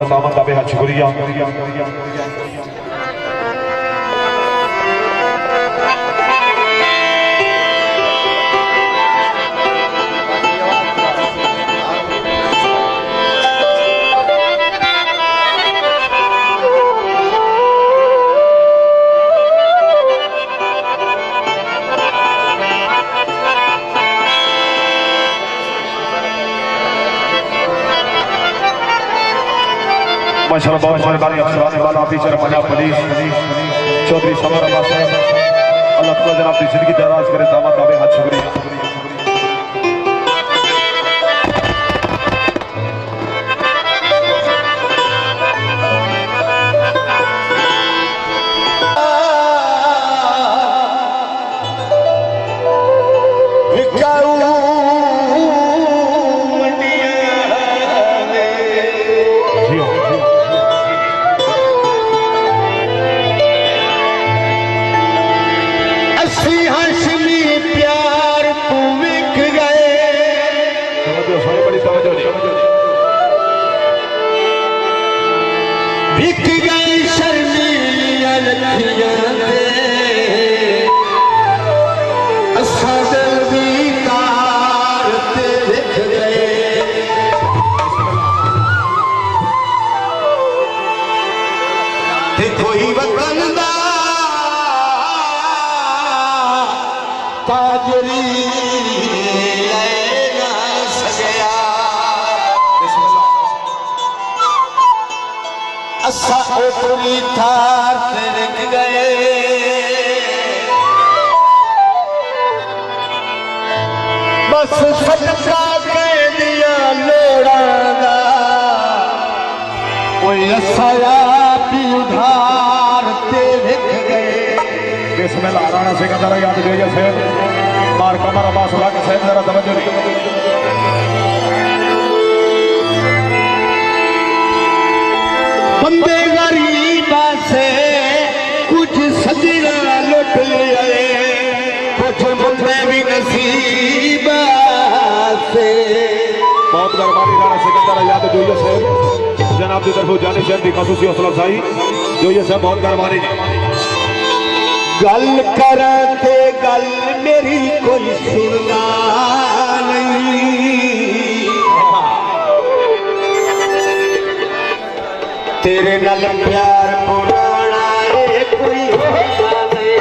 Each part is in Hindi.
सामान का बेहद शुक्रिया। माशाल्लाह बहुत मेहरबानी अफसरान वाला ऑफिसर पंजाब पुलिस चौधरी समर अब्बास साहब, अल्लाह ताला जनाब की जिंदगी दराज करे। दामद का बेहद शुक्रिया। कोई वतनदा ताजरी ना सगया असा ओपरी थार ते रख गए। बस सदका के दिया लोड़ा दा कोई असाया उधार ते विक गए। बिस्मिल्लाह राणा सिकंदर याद जोइए साहब, मार कमर अब्बास लाग साहब जरा तवज्जो दी। बंदे गरीब से कुछ सजना लुट लिए, कुछ बंदे भी नसीब से। बहुत मेहरबानी राणा सिकंदर याद जोइए साहब, जनाब की तरफ जाने शहर की खसूसी हौसला अफजाई जो ये सब बहुत मेहरबानी। गल करते गल मेरी कोई सुनना नहीं, तेरे नाल प्यार पुराना है कोई होना नहीं।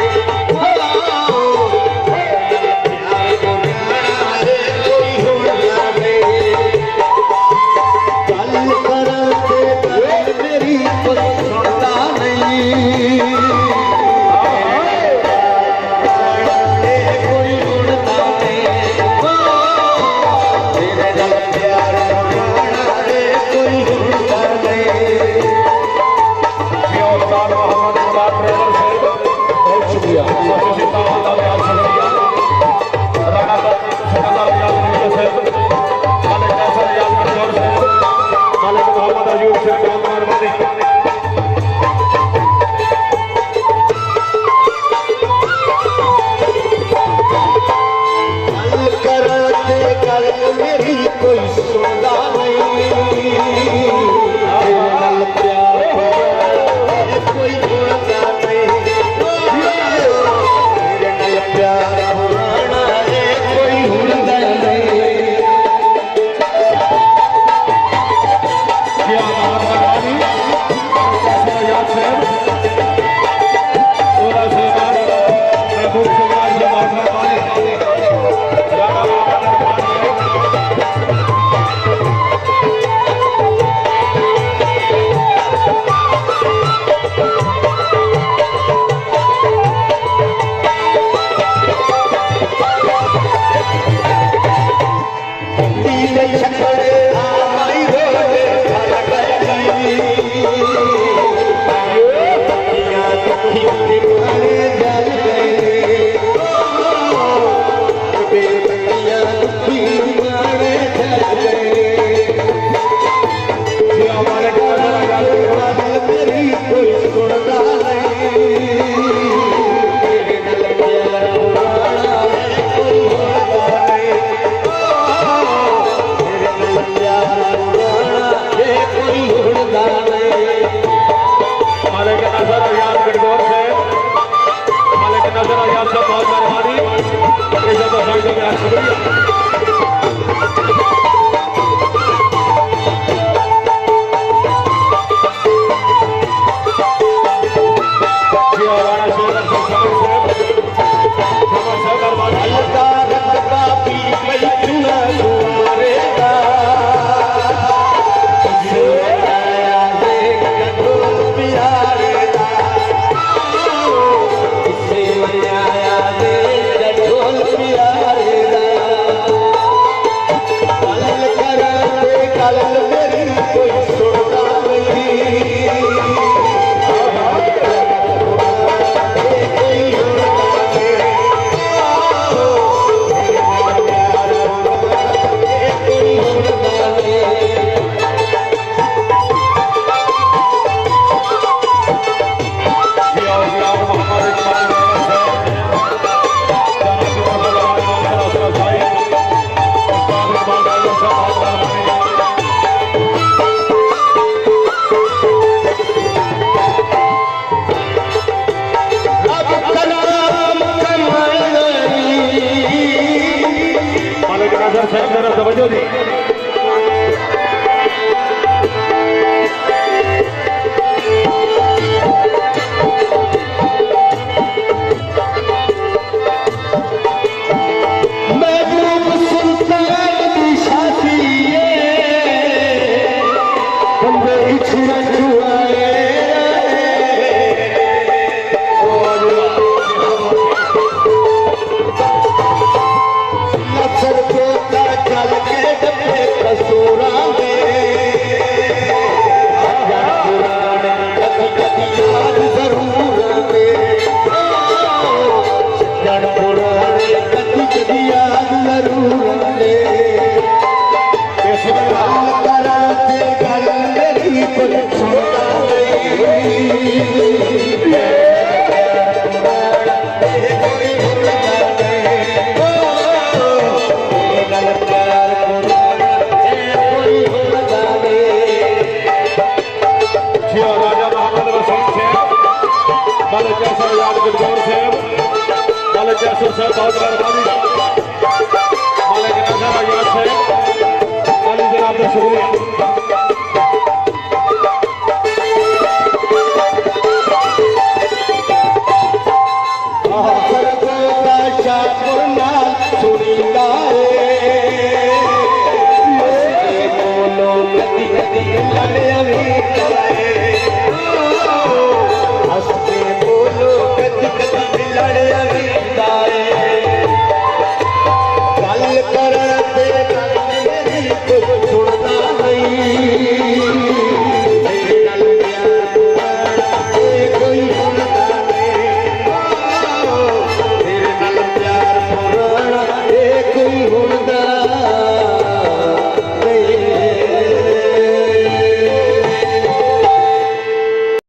सूरज हुआए नसर पोता चल के डबे कसूरा में पुराने कभी याद जरूर में जन पुराने कभी याद जरूर में बहुत मेहरबानी मालिक शुक्रिया।